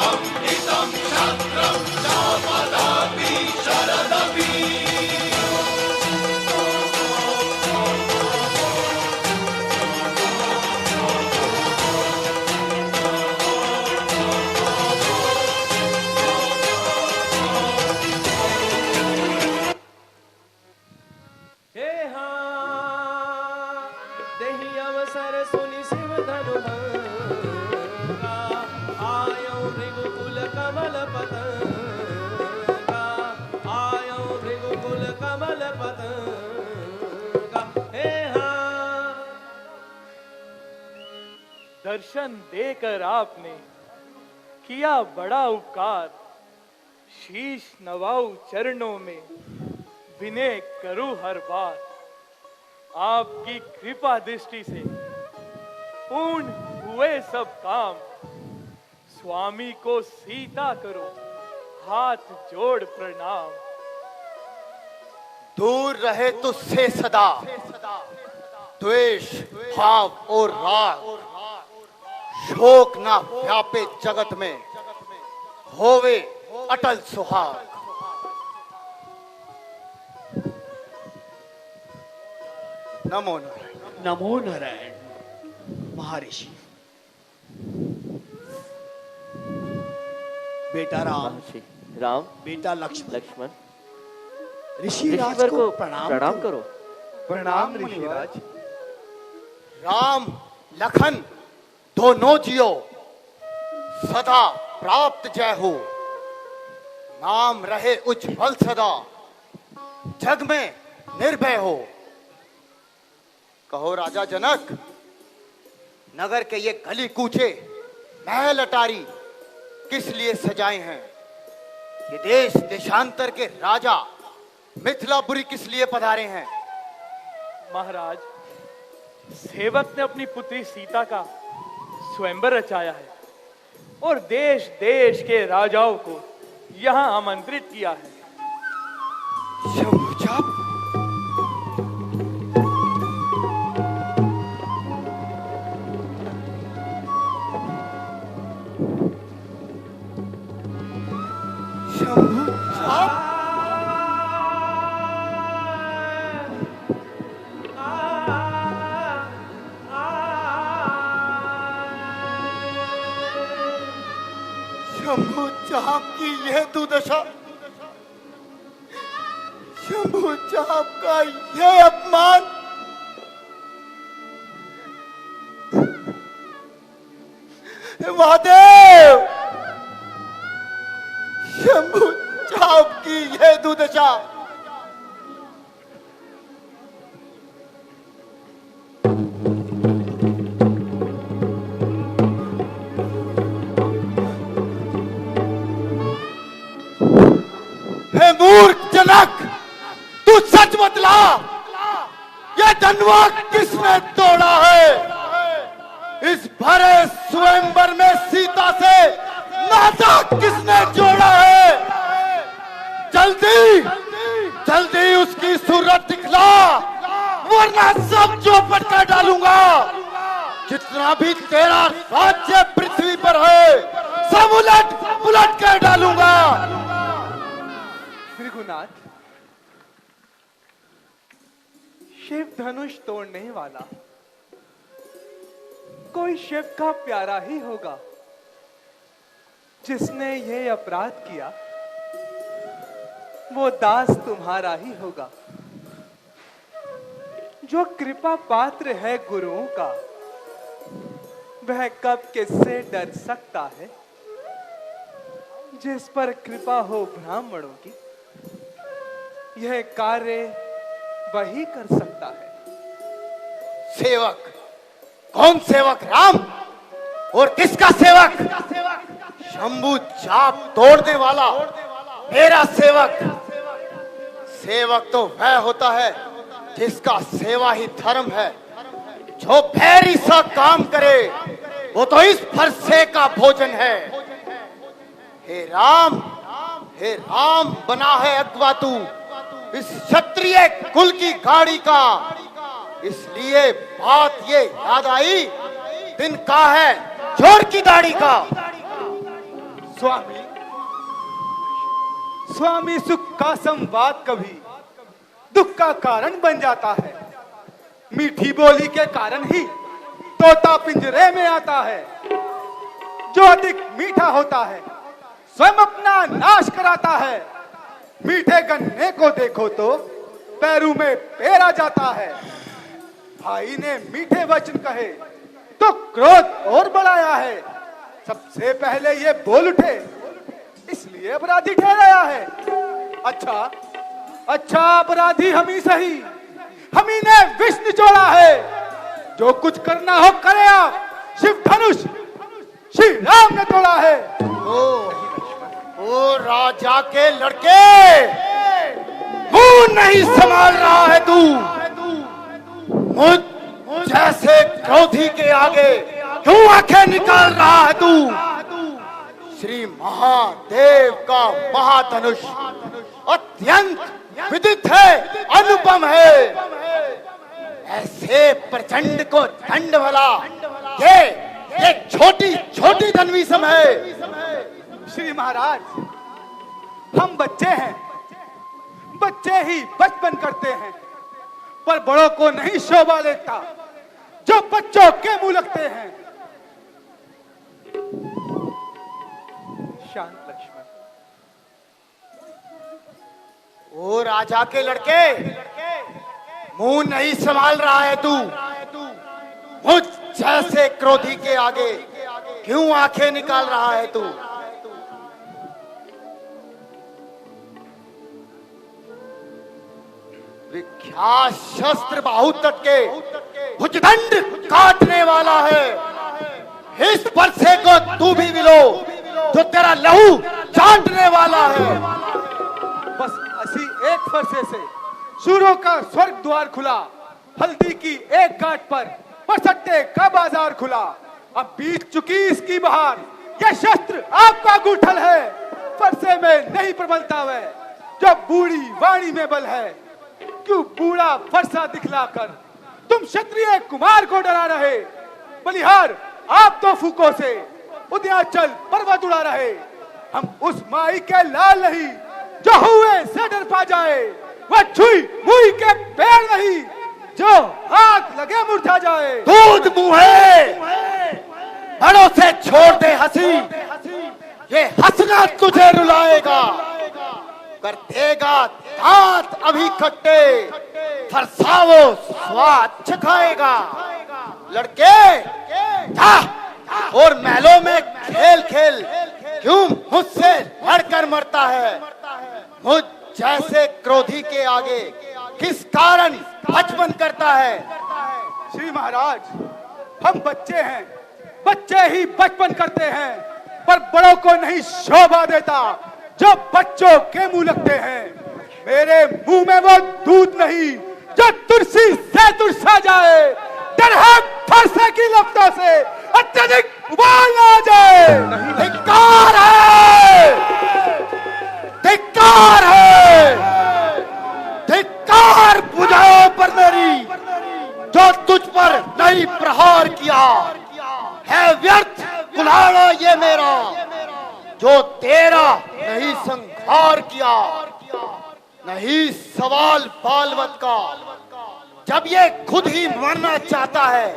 अमृतं छत्रं चापदापि शरदपि दर्शन देकर आपने किया बड़ा उपकार। शीश नवाऊं चरणों में, विनय करूं हर बार। आपकी कृपा दृष्टि से पूर्ण हुए सब काम। स्वामी को सीता करो हाथ जोड़ प्रणाम। दूर रहे तुझसे सदा द्वेष भाव और राग। शोक ना व्यापे जगत में, होवे अटल सुहाग। नमो नारायण। नमो नारायण। महर्षि, बेटा राम, बेटा लक्ष्मण, ऋषिराज को प्रणाम करो। प्रणाम ऋषिराज। राम लखन दोनों जियो, सदा प्राप्त जय हो। नाम रहे उज्जवल सदा, जग में निर्भय हो। कहो राजा जनक, नगर के ये गली कूचे महल अटारी किस लिए सजाए हैं? ये देश देशांतर के राजा मिथिलापुरी किस लिए पधारे हैं? महाराज, सेवक ने अपनी पुत्री सीता का स्वयंवर रचाया है और देश देश के राजाओं को यहां आमंत्रित किया है। शंभुचाप, शंभुचाप, शंभुचाप की यह दुर्दशा, शंभुचाप का यह अपमान, महादेव, शंभुचाप की यह दुर्दशा। मूर्ख जनक, तू सच बतला, यह धनवा किसने तोड़ा है? इस भरे स्वयंवर में सीता से नाता किसने जोड़ा है? जल्दी जल्दी उसकी सूरत दिखला, वरना सब चौपट कर डालूंगा। जितना भी तेरा राज्य पृथ्वी पर है, सब उलट पुलट कर डालूंगा। भृगुनाथ, शिव धनुष तोड़ने वाला कोई शिव का प्यारा ही होगा। जिसने यह अपराध किया वो दास तुम्हारा ही होगा। जो कृपा पात्र है गुरुओं का, वह कब किससे डर सकता है? जिस पर कृपा हो ब्राह्मणों की, यह कार्य वही कर सकता है। सेवक? कौन सेवक? राम? और किसका सेवक? शंभु चाप तोड़ने वाला मेरा सेवक। सेवक तो वह होता है जिसका सेवा ही धर्म है। जो भैरी सा काम करे वो तो इस फरसे का भोजन है। हे राम बना है अगवा तू इस क्षत्रिय कुल की गाड़ी का। इसलिए बात ये याद आई, दिन का है जोर की दाढ़ी का। स्वामी, स्वामी सुख का संवाद कभी दुख का कारण बन जाता है। मीठी बोली के कारण ही तोता पिंजरे में आता है। जो अधिक मीठा होता है स्वयं अपना नाश कराता है। मीठे गन्ने को देखो तो पैरों में पैर आ जाता है। भाई ने मीठे वचन कहे तो क्रोध और बढ़ाया है। सबसे पहले ये बोल उठे इसलिए अपराधी ठहराया है। अच्छा अच्छा, अपराधी हम ही सही, हम ही ने विष निचोड़ा है। जो कुछ करना हो करे आप, शिव धनुष श्री राम ने तोड़ा है। ओ राजा के लड़के, मुंह नहीं संभाल रहा है तू। मुझ जैसे क्रोधी के आगे क्यों आंखें निकाल रहा है तू? श्री महादेव का महाधनुष अत्यंत विदित है, अनुपम है। ऐसे प्रचंड को दंड भला ये छोटी छोटी धनवीसम है। श्री महाराज, हम बच्चे हैं, बच्चे ही बचपन करते हैं, पर बड़ों को नहीं शोभा लेता जो बच्चों के मुंह लगते हैं। शांत लक्ष्मण। ओ राजा के लड़के, मुंह नहीं संभाल रहा है तू। मुझ जैसे क्रोधी के आगे क्यों आंखें निकाल रहा है तू? विख्यात शस्त्र बाहुतट के भुजदंड काटने वाला है। इस परसे को तू भी मिलो जो तेरा लहू चाटने वाला है। बस ऐसी एक फरसे से सूरों का स्वर्ग द्वार खुला। हल्दी की एक गांठ पर पसट्टे का बाजार खुला। अब बीत चुकी इसकी बहार, यह शस्त्र आपका गुठल है। फरसे में नहीं प्रबलता वह जो बूढ़ी वाणी में बल है। क्यों बूढ़ा फरसा दिखलाकर तुम क्षत्रिय कुमार को डरा रहे? बलिहार आप तो फूकों से उद्याचल पर्वत उड़ा रहे। हम उस माई के लाल नहीं जो हुए से डर पा जाए। वह छुई मुई के पैर नहीं जो हाथ लगे मुरझा जाए। दूध मुहे बड़ों से छोड़ दे हंसी, ये हंसना तुझे रुलाएगा। कर देगा दांत अभी खट्टे, फरसावो स्वाद चखाएगा। लड़के जा और महलों में खेल खेल क्यों मुझसे लड़कर मरता है? मुझ जैसे क्रोधी के आगे किस कारण बचपन करता है? श्री महाराज, हम बच्चे हैं, बच्चे ही बचपन करते हैं, पर बड़ों को नहीं शोभा देता जो बच्चों के मुंह लगते हैं। मेरे मुंह में वो दूध नहीं जो तुलसी से तुरसा जाए। डर है फरसे की लपटों से अत्यधिक उबाल ना जाए। धिक्कार है, धिक्कार है, धिक्कार बुझाओ पर मेरी जो तुझ पर नहीं प्रहार किया है। व्यर्थ कुल्हाड़ा ये मेरा जो तेरा नहीं संहार किया। नहीं सवाल बालवत का जब ये खुद ही मरना चाहता है।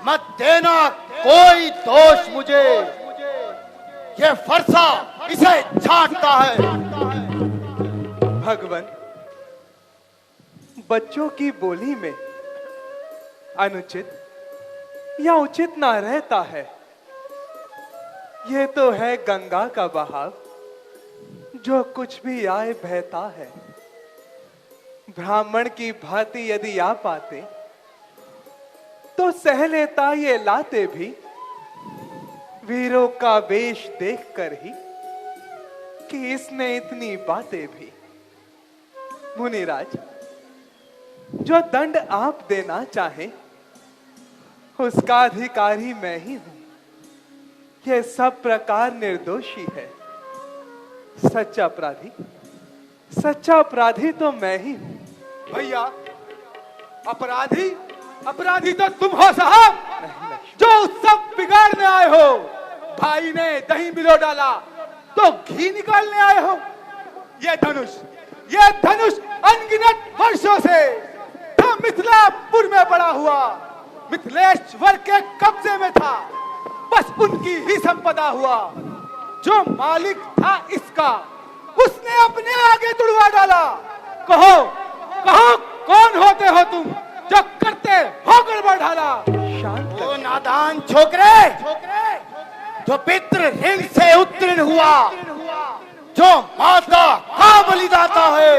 मत देना कोई दोष मुझे, ये फरसा इसे छांटता है। भगवान, बच्चों की बोली में अनुचित या उचित ना रहता है। ये तो है गंगा का बहाव जो कुछ भी आए बहता है। ब्राह्मण की भांति यदि आ पाते तो सह लेता ये लाते भी। वीरों का वेश देखकर ही कि इसने इतनी बातें भी। मुनिराज, जो दंड आप देना चाहें उसका अधिकारी मैं ही हूं। यह सब प्रकार निर्दोषी है। सच्चा अपराधी तो मैं ही हूं। भैया, अपराधी तो तुम हो साहब, जो सब बिगाड़ने आए हो। भाई ने दही मिलो डाला तो घी निकालने आए हो। ये धनुष अनगिनत वर्षों से था मिथिलापुर में पड़ा हुआ, मिथिलेश्वर के कब्जे में था, बस उनकी ही संपदा हुआ। जो मालिक था इसका उसने अपने आगे तुड़वा डाला। कहो कहो कौन होते हो तुम जो करते हो गड़बड़ ढाला। ओ नादान छोकरे, जो पितृ ऋण से उत्तीर्ण हुआ, जो माता का बलिदाता है,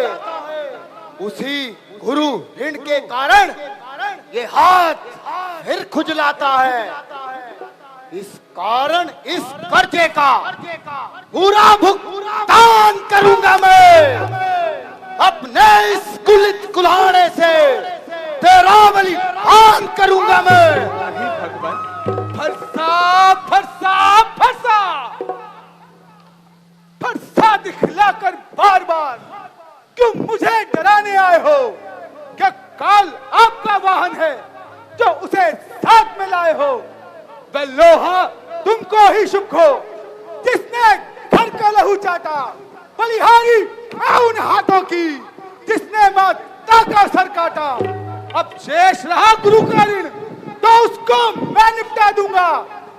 उसी गुरु ऋण के कारण ये हाथ फिर खुजलाता है। इस कारण इस कर्जे का पूरा भुगतान करूंगा मैं। अपने इस कुलित कुल्हाड़े से तेरा बलिदान करूंगा मैं। भगवान, फरसा फरसा फरसा फरसा दिखलाकर बार बार क्यों मुझे डराने आए हो? क्या काल आपका वाहन है जो उसे साथ में लाए हो? वह लोहा तुमको ही शुभ हो जिसने घर का लहू चाटा, बलिहारी मैं उन हाथों की जिसने माता का सर काटा। अब शेष रहा गुरु का ऋण तो उसको मैं निपटा दूंगा।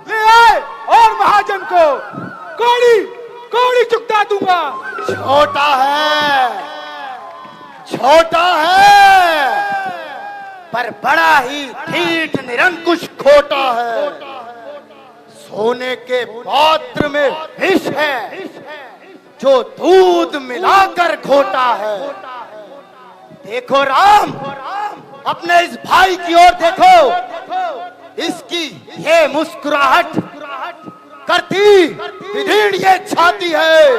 ले आए और महाजन को कौड़ी कौड़ी चुकता दूंगा। छोटा है पर बड़ा ही ठीठ निरंकुश खोटा है। सोने के पात्र में विष है जो दूध मिलाकर घोटा है। देखो राम, अपने इस भाई की ओर देखो, इसकी ये मुस्कुराहट करती विधीर्ण ये छाती है,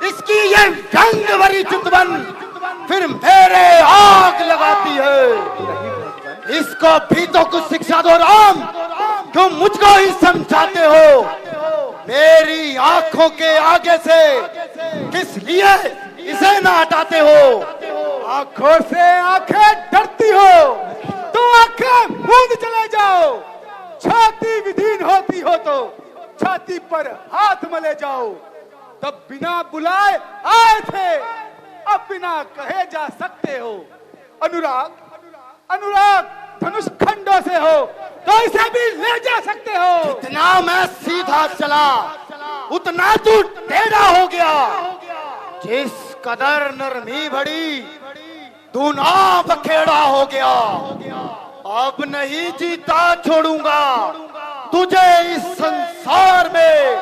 इसकी ये रंग भरी चितवन फिर मेरे आग लगाती है। इसको भी तो कुछ शिक्षा दो राम, क्यों मुझको ही समझाते हो? मेरी आंखों के आगे से किस लिए इसे ना हटाते हो? आंखों से आंखें डरती हो तो आंखें मूंद चले जाओ। छाती विधीन होती हो तो छाती पर हाथ मले जाओ। तब बिना बुलाए आए थे, अब बिना कहे जा सकते हो। अनुराग अनुराग धनुष खंडों से हो तो इसे भी ले जा सकते हो। जितना मैं सीधा चला उतना तू टेढ़ा हो गया। जिस कदर नरमी बढ़ी तू ना बखेड़ा हो गया। अब नहीं जीता छोड़ूंगा तुझे इस संसार में।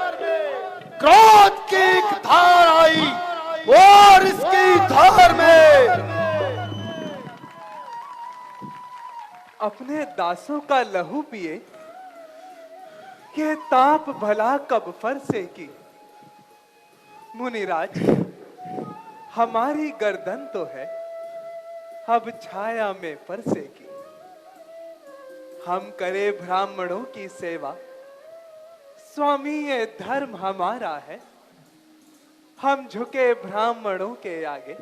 क्रोध की एक धार आई और इसकी धार में अपने दासों का लहू पिए, ये ताप भला कब फरसे की। मुनिराज, हमारी गर्दन तो है अब छाया में फरसे की। हम करे ब्राह्मणों की सेवा, स्वामी ये धर्म हमारा है। हम झुके ब्राह्मणों के आगे,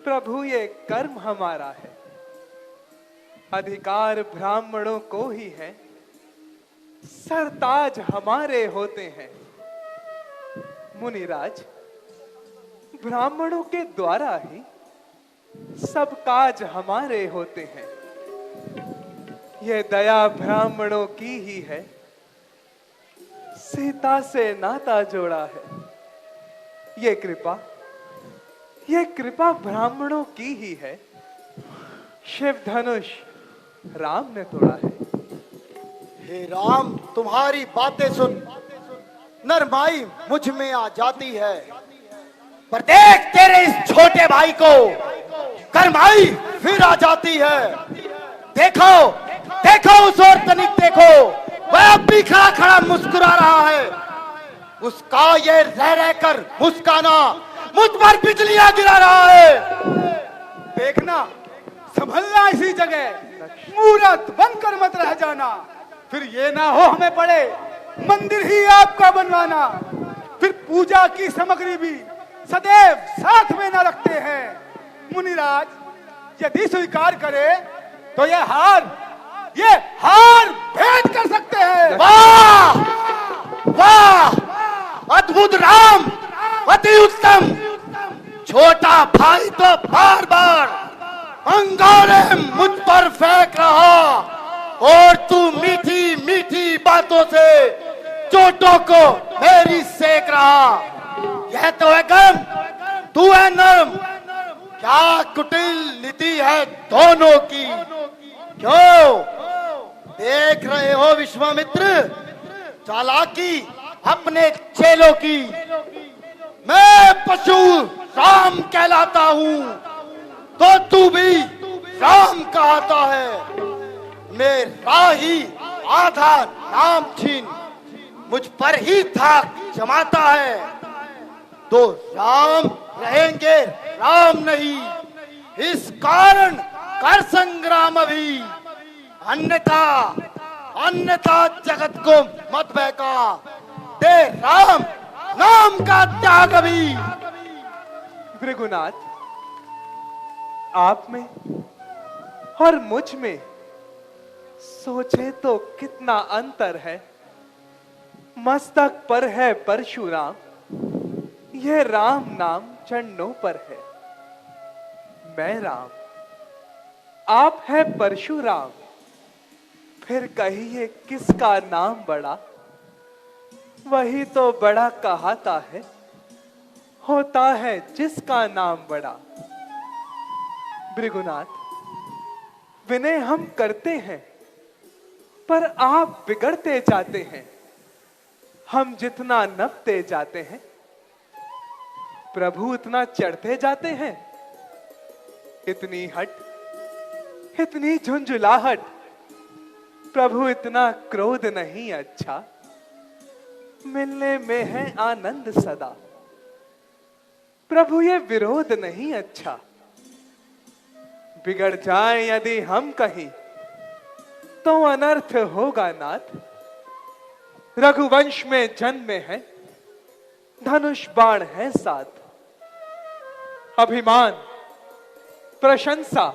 प्रभु ये कर्म हमारा है। अधिकार ब्राह्मणों को ही है, सरताज हमारे होते हैं। मुनिराज, ब्राह्मणों के द्वारा ही सब काज हमारे होते हैं। यह दया ब्राह्मणों की ही है, सीता से नाता जोड़ा है। ये कृपा ब्राह्मणों की ही है। शिव धनुष राम ने तोड़ा है। हे राम, तुम्हारी बातें सुन नरमाई मुझ में आ जाती है। पर देख तेरे इस छोटे भाई को करमाई फिर आ जाती है। देखो देखो उस ओर तनिक देखो, वह अब भी खड़ा खड़ा मुस्कुरा रहा है। उसका ये रह रहकर मुस्काना मुझ पर बिजलियां गिरा रहा है। देखना, संभलना इसी जगह, मूरत बनकर मत रह जाना। फिर ये ना हो हमें पड़े मंदिर ही आपका बनवाना। फिर पूजा की सामग्री भी सदैव साथ में न रखते हैं। मुनिराज, यदि स्वीकार करे तो ये हार भेंट कर सकते हैं। वाह वाह, अद्भुत राम, अति उत्तम। छोटा भाई तो बार बार अंगारे मुझ पर फेंक रहा और तू मीठी मीठी बातों से चोटों को मेरी सेक रहा। यह तो है गर्म, तू है नरम। क्या कुटिल नीति है दोनों की। क्यों देख रहे हो विश्वामित्र चालाकी अपने चेलों की। मैं पशु राम कहलाता हूँ तो तू भी राम कहता है। मेरा ही आधा नाम छीन मुझ पर ही धाक जमाता है तो राम रहेंगे राम नहीं। इस कारण कर संग्राम अभी, अन्यथा अन्यथा जगत को मत बहका। दे राम नाम का त्याग अभी। भृगुनाथ, आप में और मुझ में सोचे तो कितना अंतर है। मस्तक पर है परशुराम, यह राम नाम चरणों पर है। मैं राम, आप है परशुराम, फिर कहिए किसका नाम बड़ा। वही तो बड़ा कहाता है, होता है जिसका नाम बड़ा। भृगुनाथ, विनय हम करते हैं पर आप बिगड़ते जाते हैं। हम जितना नपते जाते हैं प्रभु उतना चढ़ते जाते हैं। इतनी हट, इतनी झुंझुलाहट, प्रभु इतना क्रोध नहीं अच्छा। मिलने में है आनंद सदा, प्रभु ये विरोध नहीं अच्छा। बिगड़ जाए यदि हम कहीं तो अनर्थ होगा नाथ। रघुवंश में जन्मे हैं, धनुष बाण है साथ। अभिमान, प्रशंसा,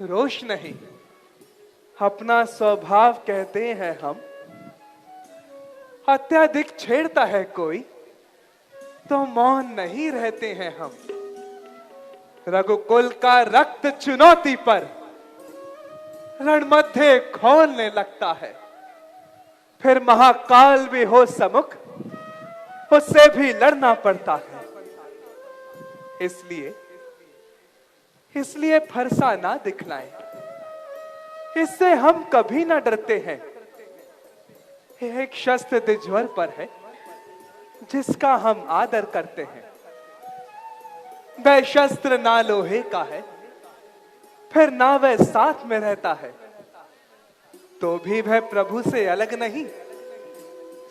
रोष नहीं, अपना स्वभाव कहते हैं हम। अत्यधिक छेड़ता है कोई तो मौन नहीं रहते हैं हम। रघुकुल का रक्त चुनौती पर रण मध्य खोलने लगता है। फिर महाकाल भी हो सम्मुख, उससे भी लड़ना पड़ता है। इसलिए फरसा ना दिखलाएं, इससे हम कभी ना डरते हैं। एक शस्त्र दिज्वर पर है जिसका हम आदर करते हैं। वह शस्त्र ना लोहे का है, फिर ना वह साथ में रहता है, तो भी वह प्रभु से अलग नहीं,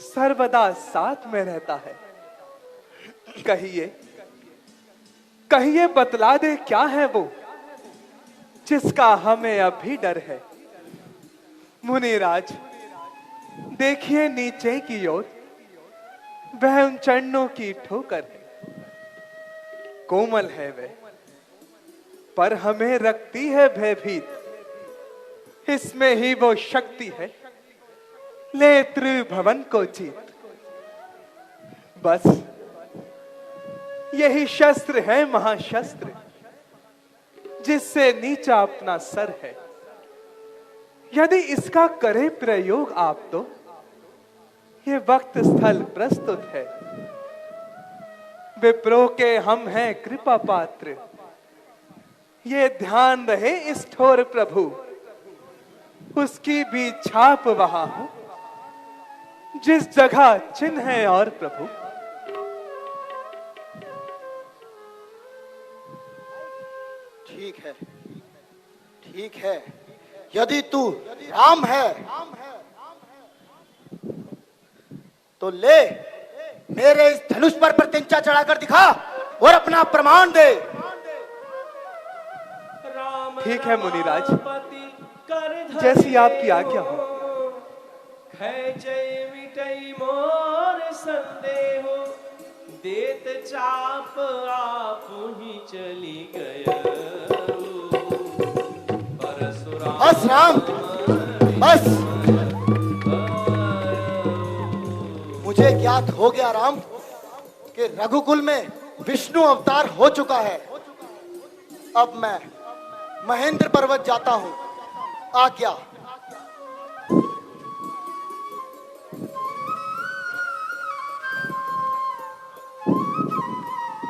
सर्वदा साथ में रहता है। कहिए कहिए बतला दे क्या है वो जिसका हमें अभी डर है। मुनिराज, देखिए नीचे की ओर, वह उन चरणों की ठोकर है। कोमल है वह, पर हमें रखती है भयभीत। इसमें ही वो शक्ति है, ले त्रिभुवन को जीत। बस यही शस्त्र है महाशस्त्र, जिससे नीचा अपना सर है। यदि इसका करे प्रयोग आप तो ये वक्त स्थल प्रस्तुत है। विप्रो के हम हैं कृपा पात्र, ये ध्यान रहे इस ठोर प्रभु, उसकी भी छाप वहां हो जिस जगह चिन्ह है और प्रभु। ठीक है, ठीक है। यदि तू राम है तो ले मेरे इस धनुष पर प्रत्यंचा चढ़ाकर दिखा और अपना प्रमाण दे। ठीक है मुनिराज, जैसी आपकी आज्ञा हो। है जय मिटई मोर संदेहो, देत चाप आप ही चली गया। बस राम, बस। मुझे साथ हो गया राम कि रघुकुल में विष्णु अवतार हो चुका है। अब मैं महेंद्र पर्वत जाता हूं। आज्ञा।